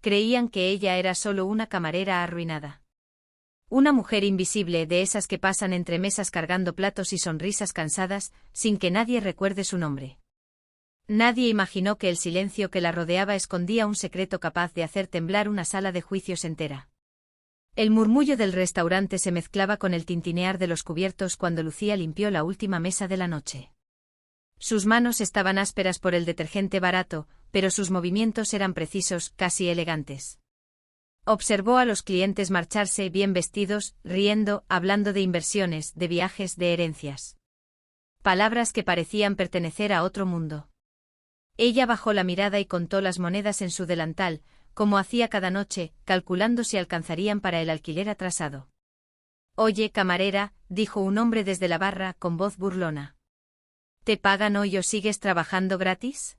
Creían que ella era solo una camarera arruinada. Una mujer invisible de esas que pasan entre mesas cargando platos y sonrisas cansadas, sin que nadie recuerde su nombre. Nadie imaginó que el silencio que la rodeaba escondía un secreto capaz de hacer temblar una sala de juicios entera. El murmullo del restaurante se mezclaba con el tintinear de los cubiertos cuando Lucía limpió la última mesa de la noche. Sus manos estaban ásperas por el detergente barato, pero sus movimientos eran precisos, casi elegantes. Observó a los clientes marcharse bien vestidos, riendo, hablando de inversiones, de viajes, de herencias. Palabras que parecían pertenecer a otro mundo. Ella bajó la mirada y contó las monedas en su delantal, como hacía cada noche, calculando si alcanzarían para el alquiler atrasado. «Oye, camarera», dijo un hombre desde la barra con voz burlona. «¿Te pagan hoy o sigues trabajando gratis?»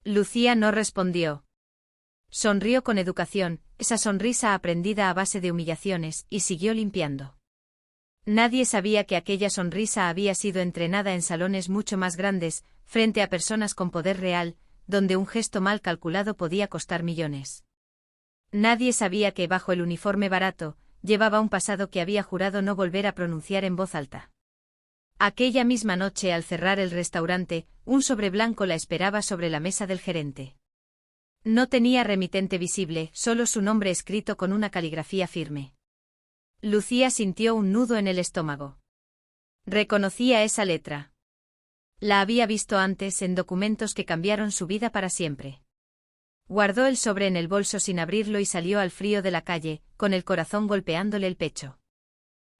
Lucía no respondió. Sonrió con educación, esa sonrisa aprendida a base de humillaciones, y siguió limpiando. Nadie sabía que aquella sonrisa había sido entrenada en salones mucho más grandes, frente a personas con poder real, donde un gesto mal calculado podía costar millones. Nadie sabía que bajo el uniforme barato, llevaba un pasado que había jurado no volver a pronunciar en voz alta. Aquella misma noche, al cerrar el restaurante, un sobre blanco la esperaba sobre la mesa del gerente. No tenía remitente visible, solo su nombre escrito con una caligrafía firme. Lucía sintió un nudo en el estómago. Reconocía esa letra. La había visto antes en documentos que cambiaron su vida para siempre. Guardó el sobre en el bolso sin abrirlo y salió al frío de la calle, con el corazón golpeándole el pecho.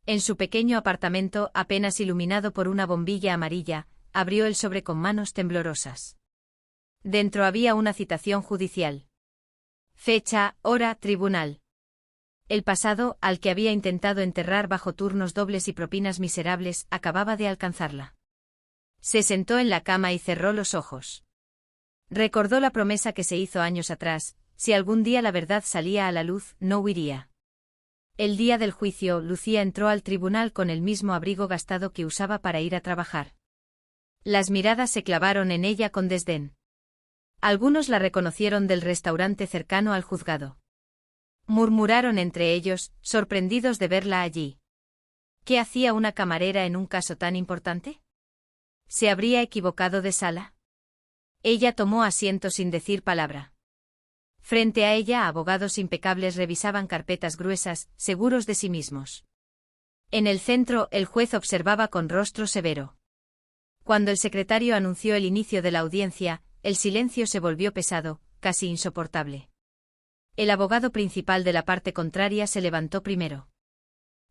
En su pequeño apartamento, apenas iluminado por una bombilla amarilla, abrió el sobre con manos temblorosas. Dentro había una citación judicial. Fecha, hora, tribunal. El pasado, al que había intentado enterrar bajo turnos dobles y propinas miserables, acababa de alcanzarla. Se sentó en la cama y cerró los ojos. Recordó la promesa que se hizo años atrás: si algún día la verdad salía a la luz, no huiría. El día del juicio, Lucía entró al tribunal con el mismo abrigo gastado que usaba para ir a trabajar. Las miradas se clavaron en ella con desdén. Algunos la reconocieron del restaurante cercano al juzgado. Murmuraron entre ellos, sorprendidos de verla allí. ¿Qué hacía una camarera en un caso tan importante? ¿Se habría equivocado de sala? Ella tomó asiento sin decir palabra. Frente a ella, abogados impecables revisaban carpetas gruesas, seguros de sí mismos. En el centro, el juez observaba con rostro severo. Cuando el secretario anunció el inicio de la audiencia, el silencio se volvió pesado, casi insoportable. El abogado principal de la parte contraria se levantó primero.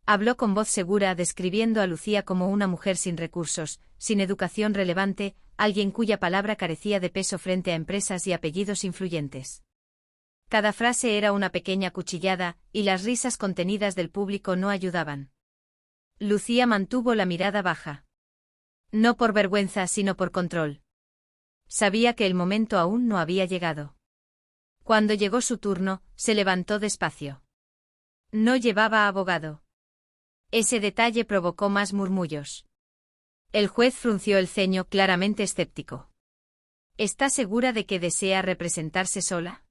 Habló con voz segura, describiendo a Lucía como una mujer sin recursos, sin educación relevante, alguien cuya palabra carecía de peso frente a empresas y apellidos influyentes. Cada frase era una pequeña cuchillada, y las risas contenidas del público no ayudaban. Lucía mantuvo la mirada baja. No por vergüenza, sino por control. Sabía que el momento aún no había llegado. Cuando llegó su turno, se levantó despacio. No llevaba abogado. Ese detalle provocó más murmullos. El juez frunció el ceño, claramente escéptico. ¿Está segura de que desea representarse sola?,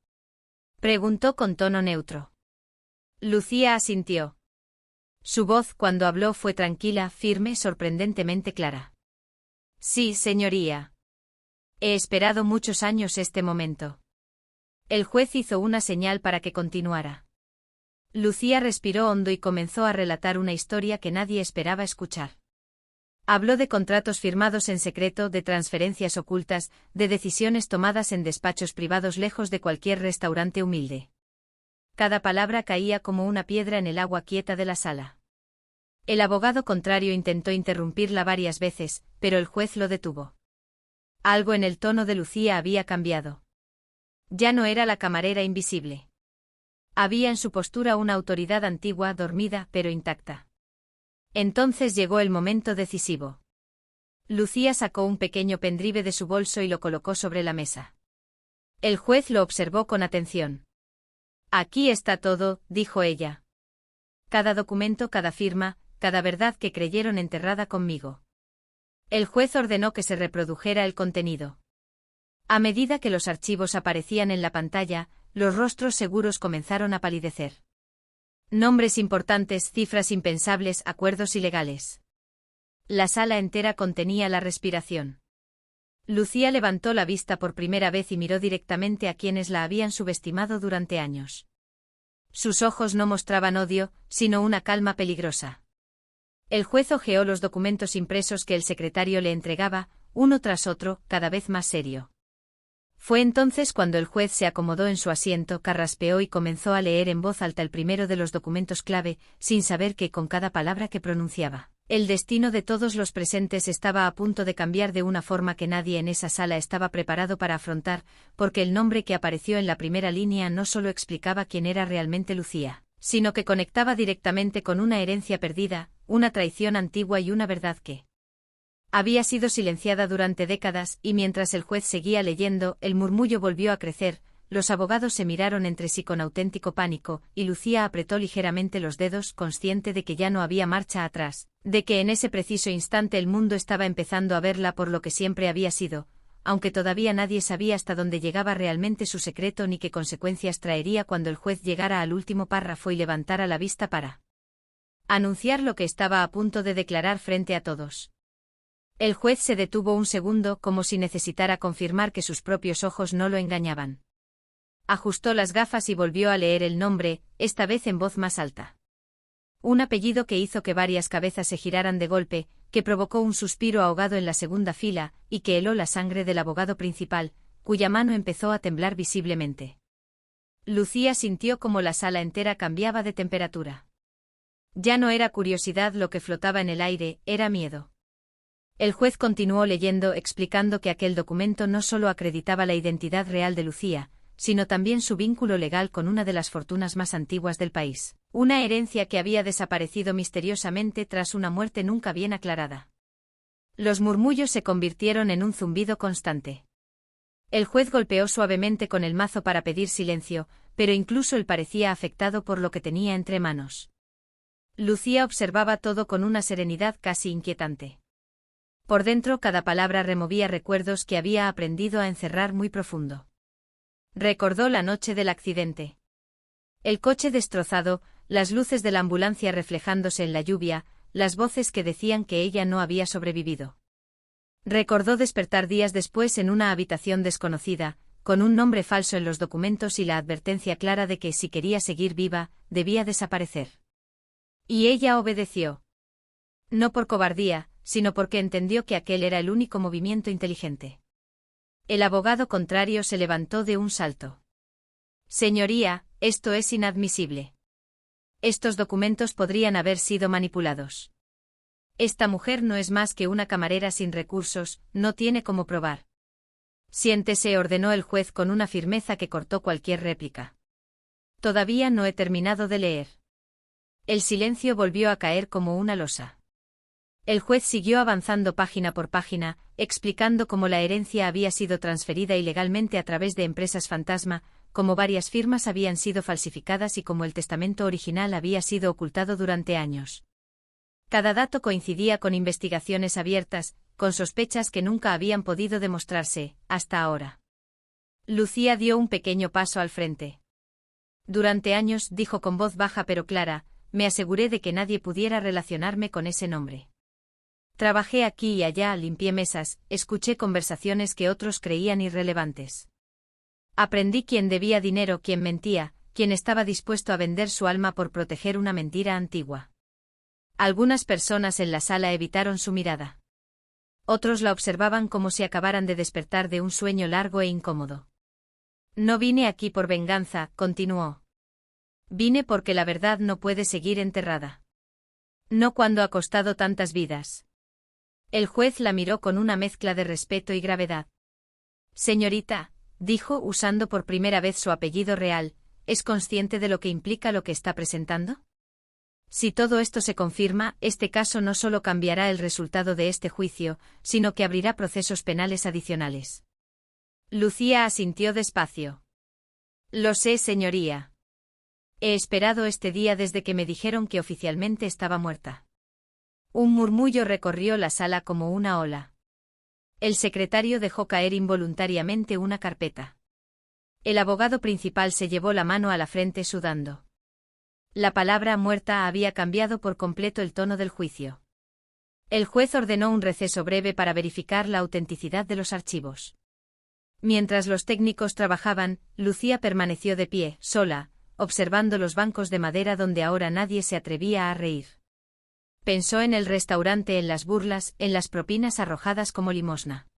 preguntó con tono neutro. Lucía asintió. Su voz, cuando habló, fue tranquila, firme, sorprendentemente clara. Sí, señoría. He esperado muchos años este momento. El juez hizo una señal para que continuara. Lucía respiró hondo y comenzó a relatar una historia que nadie esperaba escuchar. Habló de contratos firmados en secreto, de transferencias ocultas, de decisiones tomadas en despachos privados lejos de cualquier restaurante humilde. Cada palabra caía como una piedra en el agua quieta de la sala. El abogado contrario intentó interrumpirla varias veces, pero el juez lo detuvo. Algo en el tono de Lucía había cambiado. Ya no era la camarera invisible. Había en su postura una autoridad antigua, dormida, pero intacta. Entonces llegó el momento decisivo. Lucía sacó un pequeño pendrive de su bolso y lo colocó sobre la mesa. El juez lo observó con atención. Aquí está todo, dijo ella. Cada documento, cada firma, cada verdad que creyeron enterrada conmigo. El juez ordenó que se reprodujera el contenido. A medida que los archivos aparecían en la pantalla, los rostros seguros comenzaron a palidecer. Nombres importantes, cifras impensables, acuerdos ilegales. La sala entera contenía la respiración. Lucía levantó la vista por primera vez y miró directamente a quienes la habían subestimado durante años. Sus ojos no mostraban odio, sino una calma peligrosa. El juez hojeó los documentos impresos que el secretario le entregaba, uno tras otro, cada vez más serio. Fue entonces cuando el juez se acomodó en su asiento, carraspeó y comenzó a leer en voz alta el primero de los documentos clave, sin saber que con cada palabra que pronunciaba, el destino de todos los presentes estaba a punto de cambiar de una forma que nadie en esa sala estaba preparado para afrontar, porque el nombre que apareció en la primera línea no solo explicaba quién era realmente Lucía, sino que conectaba directamente con una herencia perdida, una traición antigua y una verdad que había sido silenciada durante décadas, y mientras el juez seguía leyendo, el murmullo volvió a crecer, los abogados se miraron entre sí con auténtico pánico, y Lucía apretó ligeramente los dedos, consciente de que ya no había marcha atrás, de que en ese preciso instante el mundo estaba empezando a verla por lo que siempre había sido, aunque todavía nadie sabía hasta dónde llegaba realmente su secreto ni qué consecuencias traería cuando el juez llegara al último párrafo y levantara la vista para anunciar lo que estaba a punto de declarar frente a todos. El juez se detuvo un segundo, como si necesitara confirmar que sus propios ojos no lo engañaban. Ajustó las gafas y volvió a leer el nombre, esta vez en voz más alta. Un apellido que hizo que varias cabezas se giraran de golpe, que provocó un suspiro ahogado en la segunda fila, y que heló la sangre del abogado principal, cuya mano empezó a temblar visiblemente. Lucía sintió como la sala entera cambiaba de temperatura. Ya no era curiosidad lo que flotaba en el aire, era miedo. El juez continuó leyendo, explicando que aquel documento no solo acreditaba la identidad real de Lucía, sino también su vínculo legal con una de las fortunas más antiguas del país, una herencia que había desaparecido misteriosamente tras una muerte nunca bien aclarada. Los murmullos se convirtieron en un zumbido constante. El juez golpeó suavemente con el mazo para pedir silencio, pero incluso él parecía afectado por lo que tenía entre manos. Lucía observaba todo con una serenidad casi inquietante. Por dentro cada palabra removía recuerdos que había aprendido a encerrar muy profundo. Recordó la noche del accidente. El coche destrozado, las luces de la ambulancia reflejándose en la lluvia, las voces que decían que ella no había sobrevivido. Recordó despertar días después en una habitación desconocida, con un nombre falso en los documentos y la advertencia clara de que si quería seguir viva, debía desaparecer. Y ella obedeció. No por cobardía, sino porque entendió que aquel era el único movimiento inteligente. El abogado contrario se levantó de un salto. Señoría, esto es inadmisible. Estos documentos podrían haber sido manipulados. Esta mujer no es más que una camarera sin recursos, no tiene cómo probar. Siéntese, ordenó el juez con una firmeza que cortó cualquier réplica. Todavía no he terminado de leer. El silencio volvió a caer como una losa. El juez siguió avanzando página por página, explicando cómo la herencia había sido transferida ilegalmente a través de empresas fantasma, cómo varias firmas habían sido falsificadas y cómo el testamento original había sido ocultado durante años. Cada dato coincidía con investigaciones abiertas, con sospechas que nunca habían podido demostrarse, hasta ahora. Lucía dio un pequeño paso al frente. Durante años, dijo con voz baja pero clara, me aseguré de que nadie pudiera relacionarme con ese nombre. Trabajé aquí y allá, limpié mesas, escuché conversaciones que otros creían irrelevantes. Aprendí quién debía dinero, quién mentía, quién estaba dispuesto a vender su alma por proteger una mentira antigua. Algunas personas en la sala evitaron su mirada. Otros la observaban como si acabaran de despertar de un sueño largo e incómodo. No vine aquí por venganza, continuó. Vine porque la verdad no puede seguir enterrada. No cuando ha costado tantas vidas. El juez la miró con una mezcla de respeto y gravedad. Señorita, dijo usando por primera vez su apellido real, ¿es consciente de lo que implica lo que está presentando? Si todo esto se confirma, este caso no solo cambiará el resultado de este juicio, sino que abrirá procesos penales adicionales. Lucía asintió despacio. Lo sé, señoría. He esperado este día desde que me dijeron que oficialmente estaba muerta. Un murmullo recorrió la sala como una ola. El secretario dejó caer involuntariamente una carpeta. El abogado principal se llevó la mano a la frente sudando. La palabra muerta había cambiado por completo el tono del juicio. El juez ordenó un receso breve para verificar la autenticidad de los archivos. Mientras los técnicos trabajaban, Lucía permaneció de pie, sola, observando los bancos de madera donde ahora nadie se atrevía a reír. Pensó en el restaurante, en las burlas, en las propinas arrojadas como limosna.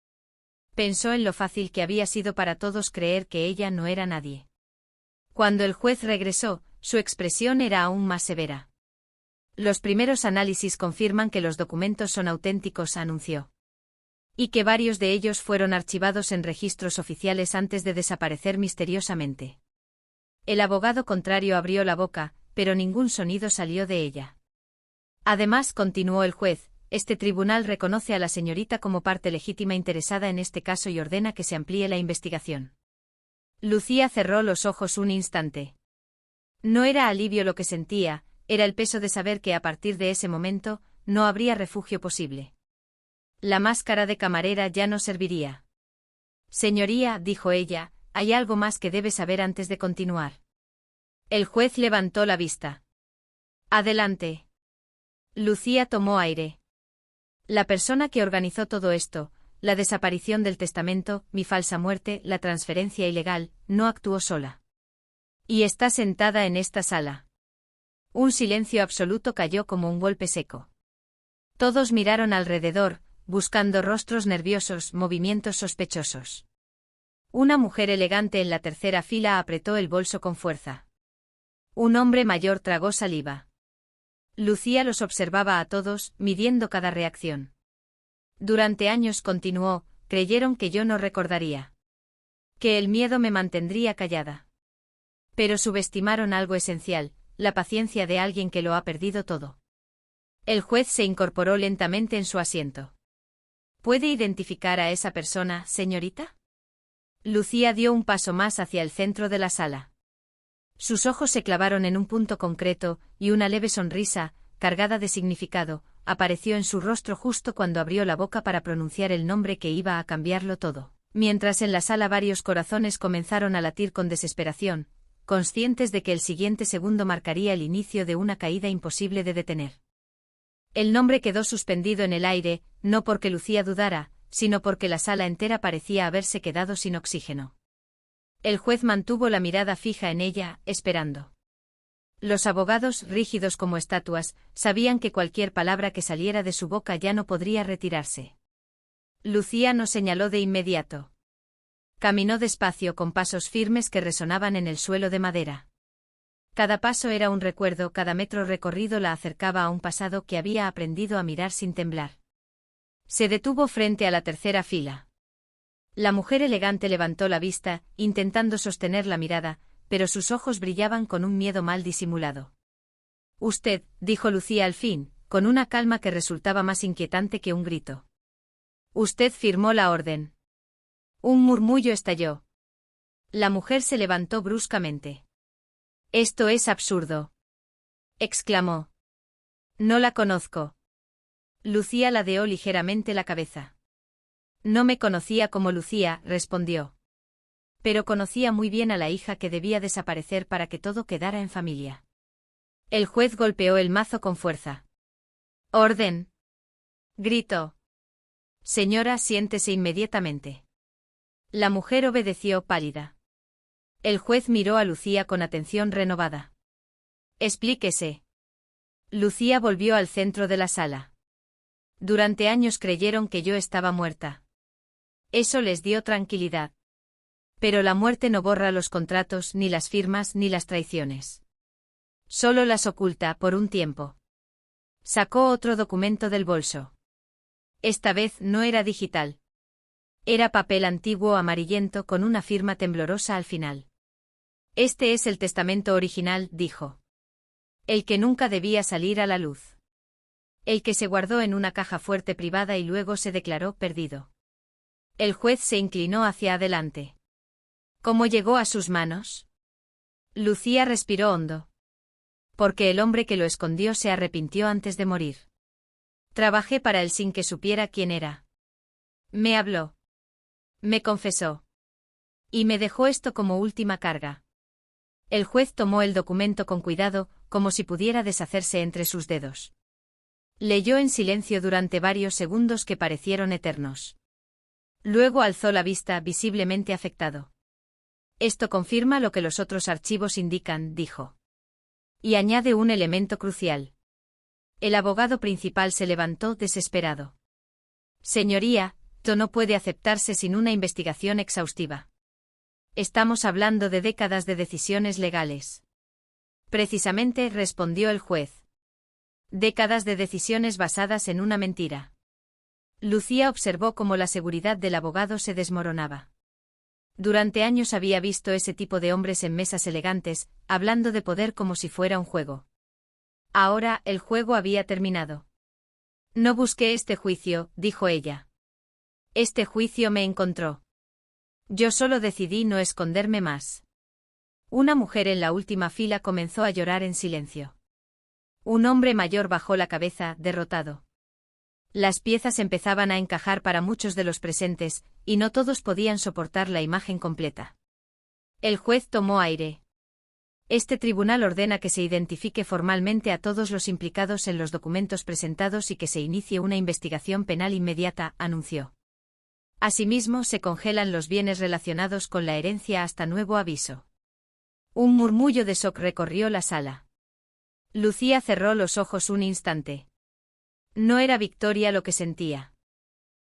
Pensó en lo fácil que había sido para todos creer que ella no era nadie. Cuando el juez regresó, su expresión era aún más severa. Los primeros análisis confirman que los documentos son auténticos, anunció. Y que varios de ellos fueron archivados en registros oficiales antes de desaparecer misteriosamente. El abogado contrario abrió la boca, pero ningún sonido salió de ella. Además, continuó el juez, este tribunal reconoce a la señorita como parte legítima interesada en este caso y ordena que se amplíe la investigación. Lucía cerró los ojos un instante. No era alivio lo que sentía, era el peso de saber que a partir de ese momento, no habría refugio posible. La máscara de camarera ya no serviría. Señoría, dijo ella, hay algo más que debe saber antes de continuar. El juez levantó la vista. Adelante. Lucía tomó aire. La persona que organizó todo esto, la desaparición del testamento, mi falsa muerte, la transferencia ilegal, no actuó sola. Y está sentada en esta sala. Un silencio absoluto cayó como un golpe seco. Todos miraron alrededor, buscando rostros nerviosos, movimientos sospechosos. Una mujer elegante en la tercera fila apretó el bolso con fuerza. Un hombre mayor tragó saliva. Lucía los observaba a todos, midiendo cada reacción. Durante años, continuó, creyeron que yo no recordaría. Que el miedo me mantendría callada. Pero subestimaron algo esencial, la paciencia de alguien que lo ha perdido todo. El juez se incorporó lentamente en su asiento. ¿Puede identificar a esa persona, señorita? Lucía dio un paso más hacia el centro de la sala. Sus ojos se clavaron en un punto concreto, y una leve sonrisa, cargada de significado, apareció en su rostro justo cuando abrió la boca para pronunciar el nombre que iba a cambiarlo todo. Mientras en la sala varios corazones comenzaron a latir con desesperación, conscientes de que el siguiente segundo marcaría el inicio de una caída imposible de detener. El nombre quedó suspendido en el aire, no porque Lucía dudara, sino porque la sala entera parecía haberse quedado sin oxígeno. El juez mantuvo la mirada fija en ella, esperando. Los abogados, rígidos como estatuas, sabían que cualquier palabra que saliera de su boca ya no podría retirarse. Lucía no señaló de inmediato. Caminó despacio con pasos firmes que resonaban en el suelo de madera. Cada paso era un recuerdo, cada metro recorrido la acercaba a un pasado que había aprendido a mirar sin temblar. Se detuvo frente a la tercera fila. La mujer elegante levantó la vista, intentando sostener la mirada, pero sus ojos brillaban con un miedo mal disimulado. Usted, dijo Lucía al fin, con una calma que resultaba más inquietante que un grito. Usted firmó la orden. Un murmullo estalló. La mujer se levantó bruscamente. Esto es absurdo, exclamó. No la conozco. Lucía ladeó ligeramente la cabeza. No me conocía como Lucía, respondió. Pero conocía muy bien a la hija que debía desaparecer para que todo quedara en familia. El juez golpeó el mazo con fuerza. ¡Orden! Gritó. Señora, siéntese inmediatamente. La mujer obedeció pálida. El juez miró a Lucía con atención renovada. Explíquese. Lucía volvió al centro de la sala. Durante años creyeron que yo estaba muerta. Eso les dio tranquilidad. Pero la muerte no borra los contratos, ni las firmas, ni las traiciones. Solo las oculta por un tiempo. Sacó otro documento del bolso. Esta vez no era digital. Era papel antiguo amarillento con una firma temblorosa al final. Este es el testamento original, dijo. El que nunca debía salir a la luz. El que se guardó en una caja fuerte privada y luego se declaró perdido. El juez se inclinó hacia adelante. ¿Cómo llegó a sus manos? Lucía respiró hondo. Porque el hombre que lo escondió se arrepintió antes de morir. Trabajé para él sin que supiera quién era. Me habló. Me confesó. Y me dejó esto como última carga. El juez tomó el documento con cuidado, como si pudiera deshacerse entre sus dedos. Leyó en silencio durante varios segundos que parecieron eternos. Luego alzó la vista, visiblemente afectado. Esto confirma lo que los otros archivos indican, dijo. Y añade un elemento crucial. El abogado principal se levantó desesperado. Señoría, esto no puede aceptarse sin una investigación exhaustiva. Estamos hablando de décadas de decisiones legales. Precisamente, respondió el juez. Décadas de decisiones basadas en una mentira. Lucía observó cómo la seguridad del abogado se desmoronaba. Durante años había visto ese tipo de hombres en mesas elegantes, hablando de poder como si fuera un juego. Ahora, el juego había terminado. No busqué este juicio, dijo ella. Este juicio me encontró. Yo solo decidí no esconderme más. Una mujer en la última fila comenzó a llorar en silencio. Un hombre mayor bajó la cabeza, derrotado. Las piezas empezaban a encajar para muchos de los presentes, y no todos podían soportar la imagen completa. El juez tomó aire. Este tribunal ordena que se identifique formalmente a todos los implicados en los documentos presentados y que se inicie una investigación penal inmediata, anunció. Asimismo, se congelan los bienes relacionados con la herencia hasta nuevo aviso. Un murmullo de shock recorrió la sala. Lucía cerró los ojos un instante. No era victoria lo que sentía.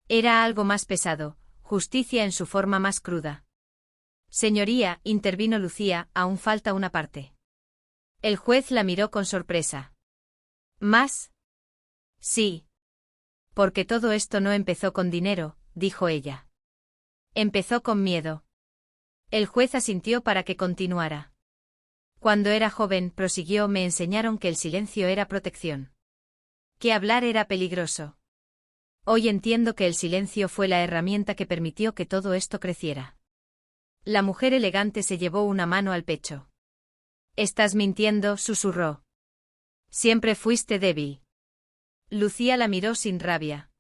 Era algo más pesado, justicia en su forma más cruda. Señoría, intervino Lucía, aún falta una parte. El juez la miró con sorpresa. ¿Más? Sí. Porque todo esto no empezó con dinero, dijo ella. Empezó con miedo. El juez asintió para que continuara. Cuando era joven, prosiguió, me enseñaron que el silencio era protección. Que hablar era peligroso. Hoy entiendo que el silencio fue la herramienta que permitió que todo esto creciera. La mujer elegante se llevó una mano al pecho. Estás mintiendo, susurró. Siempre fuiste débil. Lucía la miró sin rabia.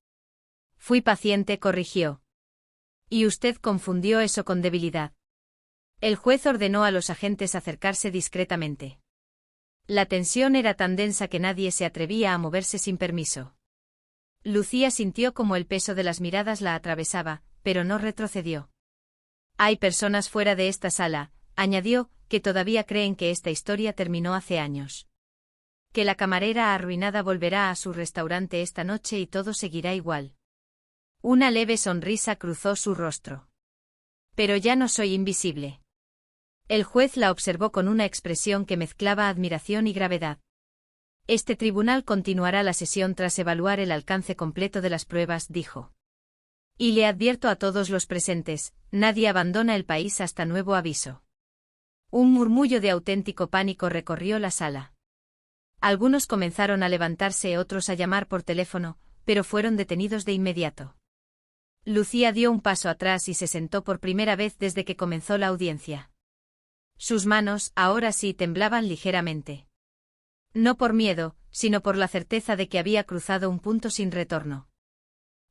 Fui paciente, corrigió. Y usted confundió eso con debilidad. El juez ordenó a los agentes acercarse discretamente. La tensión era tan densa que nadie se atrevía a moverse sin permiso. Lucía sintió como el peso de las miradas la atravesaba, pero no retrocedió. Hay personas fuera de esta sala, añadió, que todavía creen que esta historia terminó hace años. Que la camarera arruinada volverá a su restaurante esta noche y todo seguirá igual. Una leve sonrisa cruzó su rostro. Pero ya no soy invisible. El juez la observó con una expresión que mezclaba admiración y gravedad. Este tribunal continuará la sesión tras evaluar el alcance completo de las pruebas, dijo. Y le advierto a todos los presentes, nadie abandona el país hasta nuevo aviso. Un murmullo de auténtico pánico recorrió la sala. Algunos comenzaron a levantarse, otros a llamar por teléfono, pero fueron detenidos de inmediato. Lucía dio un paso atrás y se sentó por primera vez desde que comenzó la audiencia. Sus manos, ahora sí, temblaban ligeramente. No por miedo, sino por la certeza de que había cruzado un punto sin retorno.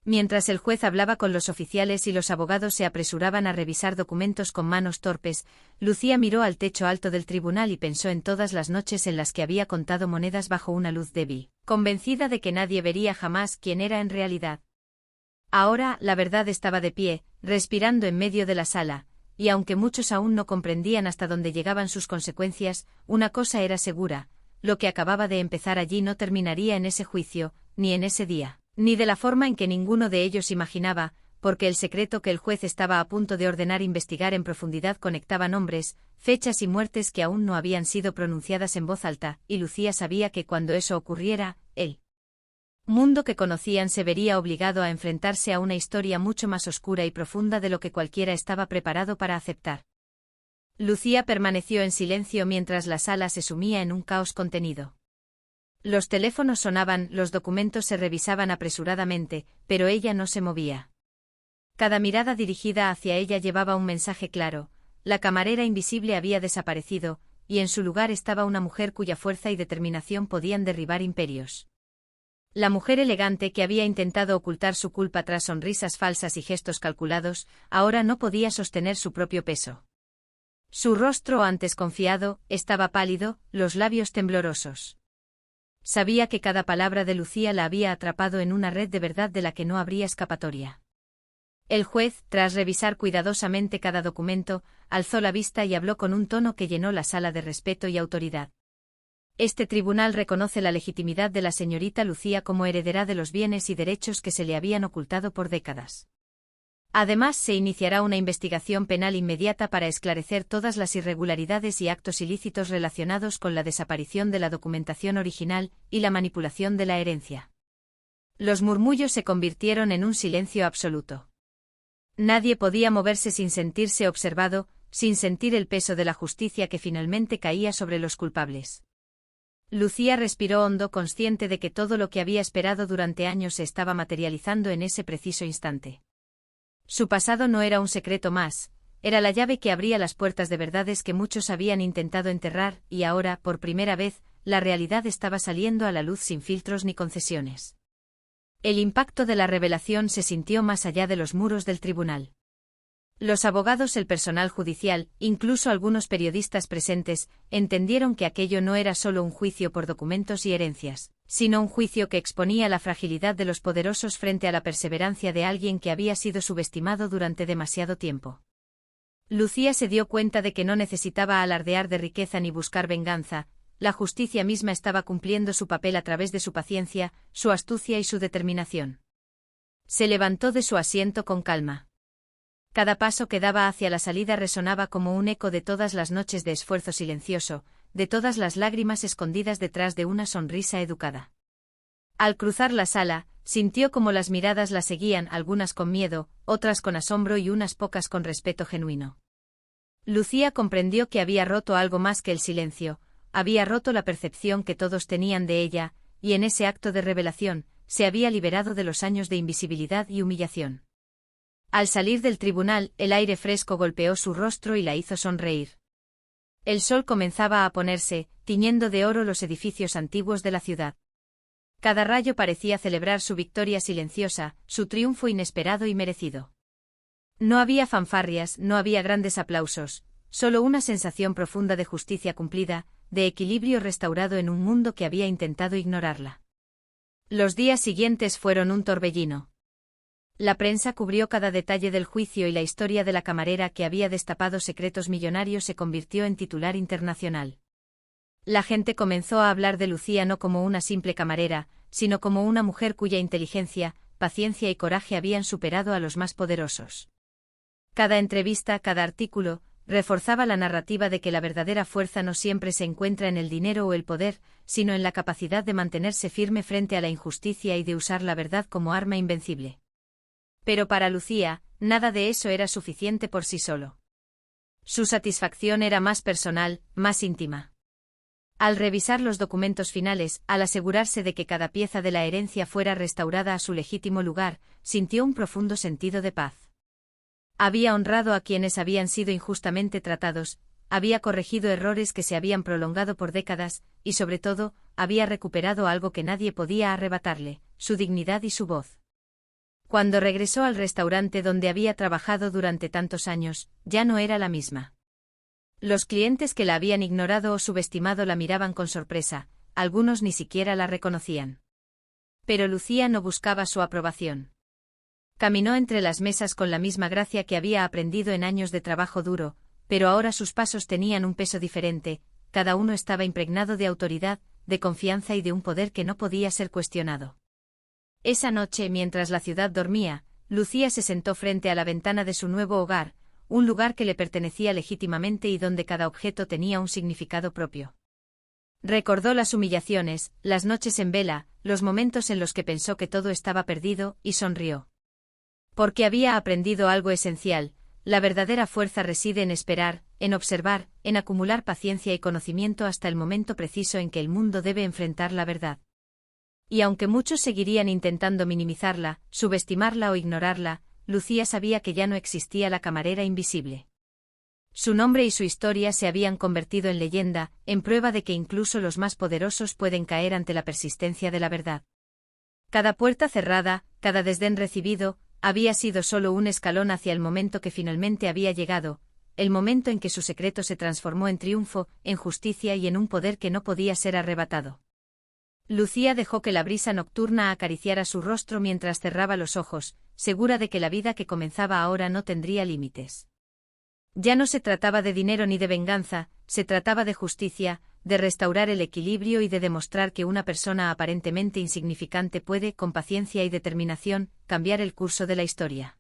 Mientras el juez hablaba con los oficiales y los abogados se apresuraban a revisar documentos con manos torpes, Lucía miró al techo alto del tribunal y pensó en todas las noches en las que había contado monedas bajo una luz débil, convencida de que nadie vería jamás quién era en realidad. Ahora, la verdad estaba de pie, respirando en medio de la sala, y aunque muchos aún no comprendían hasta dónde llegaban sus consecuencias, una cosa era segura, lo que acababa de empezar allí no terminaría en ese juicio, ni en ese día, ni de la forma en que ninguno de ellos imaginaba, porque el secreto que el juez estaba a punto de ordenar investigar en profundidad conectaba nombres, fechas y muertes que aún no habían sido pronunciadas en voz alta, y Lucía sabía que cuando eso ocurriera, el mundo que conocían se vería obligado a enfrentarse a una historia mucho más oscura y profunda de lo que cualquiera estaba preparado para aceptar. Lucía permaneció en silencio mientras la sala se sumía en un caos contenido. Los teléfonos sonaban, los documentos se revisaban apresuradamente, pero ella no se movía. Cada mirada dirigida hacia ella llevaba un mensaje claro: la camarera invisible había desaparecido, y en su lugar estaba una mujer cuya fuerza y determinación podían derribar imperios. La mujer elegante que había intentado ocultar su culpa tras sonrisas falsas y gestos calculados, ahora no podía sostener su propio peso. Su rostro, antes confiado, estaba pálido, los labios temblorosos. Sabía que cada palabra de Lucía la había atrapado en una red de verdad de la que no habría escapatoria. El juez, tras revisar cuidadosamente cada documento, alzó la vista y habló con un tono que llenó la sala de respeto y autoridad. Este tribunal reconoce la legitimidad de la señorita Lucía como heredera de los bienes y derechos que se le habían ocultado por décadas. Además, se iniciará una investigación penal inmediata para esclarecer todas las irregularidades y actos ilícitos relacionados con la desaparición de la documentación original y la manipulación de la herencia. Los murmullos se convirtieron en un silencio absoluto. Nadie podía moverse sin sentirse observado, sin sentir el peso de la justicia que finalmente caía sobre los culpables. Lucía respiró hondo, consciente de que todo lo que había esperado durante años se estaba materializando en ese preciso instante. Su pasado no era un secreto más, era la llave que abría las puertas de verdades que muchos habían intentado enterrar, y ahora, por primera vez, la realidad estaba saliendo a la luz sin filtros ni concesiones. El impacto de la revelación se sintió más allá de los muros del tribunal. Los abogados, el personal judicial, incluso algunos periodistas presentes, entendieron que aquello no era solo un juicio por documentos y herencias, sino un juicio que exponía la fragilidad de los poderosos frente a la perseverancia de alguien que había sido subestimado durante demasiado tiempo. Lucía se dio cuenta de que no necesitaba alardear de riqueza ni buscar venganza, la justicia misma estaba cumpliendo su papel a través de su paciencia, su astucia y su determinación. Se levantó de su asiento con calma. Cada paso que daba hacia la salida resonaba como un eco de todas las noches de esfuerzo silencioso, de todas las lágrimas escondidas detrás de una sonrisa educada. Al cruzar la sala, sintió como las miradas la seguían, algunas con miedo, otras con asombro y unas pocas con respeto genuino. Lucía comprendió que había roto algo más que el silencio, había roto la percepción que todos tenían de ella, y en ese acto de revelación, se había liberado de los años de invisibilidad y humillación. Al salir del tribunal, el aire fresco golpeó su rostro y la hizo sonreír. El sol comenzaba a ponerse, tiñendo de oro los edificios antiguos de la ciudad. Cada rayo parecía celebrar su victoria silenciosa, su triunfo inesperado y merecido. No había fanfarrias, no había grandes aplausos, solo una sensación profunda de justicia cumplida, de equilibrio restaurado en un mundo que había intentado ignorarla. Los días siguientes fueron un torbellino. La prensa cubrió cada detalle del juicio y la historia de la camarera que había destapado secretos millonarios se convirtió en titular internacional. La gente comenzó a hablar de Lucía no como una simple camarera, sino como una mujer cuya inteligencia, paciencia y coraje habían superado a los más poderosos. Cada entrevista, cada artículo, reforzaba la narrativa de que la verdadera fuerza no siempre se encuentra en el dinero o el poder, sino en la capacidad de mantenerse firme frente a la injusticia y de usar la verdad como arma invencible. Pero para Lucía, nada de eso era suficiente por sí solo. Su satisfacción era más personal, más íntima. Al revisar los documentos finales, al asegurarse de que cada pieza de la herencia fuera restaurada a su legítimo lugar, sintió un profundo sentido de paz. Había honrado a quienes habían sido injustamente tratados, había corregido errores que se habían prolongado por décadas, y sobre todo, había recuperado algo que nadie podía arrebatarle, su dignidad y su voz. Cuando regresó al restaurante donde había trabajado durante tantos años, ya no era la misma. Los clientes que la habían ignorado o subestimado la miraban con sorpresa, algunos ni siquiera la reconocían. Pero Lucía no buscaba su aprobación. Caminó entre las mesas con la misma gracia que había aprendido en años de trabajo duro, pero ahora sus pasos tenían un peso diferente, cada uno estaba impregnado de autoridad, de confianza y de un poder que no podía ser cuestionado. Esa noche, mientras la ciudad dormía, Lucía se sentó frente a la ventana de su nuevo hogar, un lugar que le pertenecía legítimamente y donde cada objeto tenía un significado propio. Recordó las humillaciones, las noches en vela, los momentos en los que pensó que todo estaba perdido, y sonrió. Porque había aprendido algo esencial: la verdadera fuerza reside en esperar, en observar, en acumular paciencia y conocimiento hasta el momento preciso en que el mundo debe enfrentar la verdad. Y aunque muchos seguirían intentando minimizarla, subestimarla o ignorarla, Lucía sabía que ya no existía la camarera invisible. Su nombre y su historia se habían convertido en leyenda, en prueba de que incluso los más poderosos pueden caer ante la persistencia de la verdad. Cada puerta cerrada, cada desdén recibido, había sido solo un escalón hacia el momento que finalmente había llegado, el momento en que su secreto se transformó en triunfo, en justicia y en un poder que no podía ser arrebatado. Lucía dejó que la brisa nocturna acariciara su rostro mientras cerraba los ojos, segura de que la vida que comenzaba ahora no tendría límites. Ya no se trataba de dinero ni de venganza, se trataba de justicia, de restaurar el equilibrio y de demostrar que una persona aparentemente insignificante puede, con paciencia y determinación, cambiar el curso de la historia.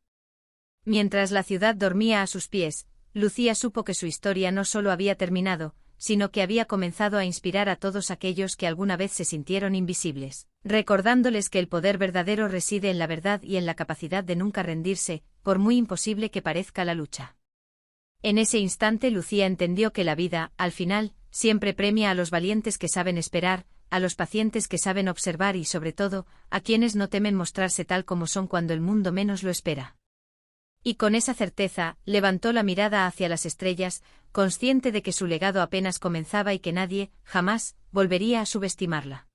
Mientras la ciudad dormía a sus pies, Lucía supo que su historia no solo había terminado, sino que había comenzado a inspirar a todos aquellos que alguna vez se sintieron invisibles, recordándoles que el poder verdadero reside en la verdad y en la capacidad de nunca rendirse, por muy imposible que parezca la lucha. En ese instante Lucía entendió que la vida, al final, siempre premia a los valientes que saben esperar, a los pacientes que saben observar y, sobre todo, a quienes no temen mostrarse tal como son cuando el mundo menos lo espera. Y con esa certeza, levantó la mirada hacia las estrellas, consciente de que su legado apenas comenzaba y que nadie, jamás, volvería a subestimarla.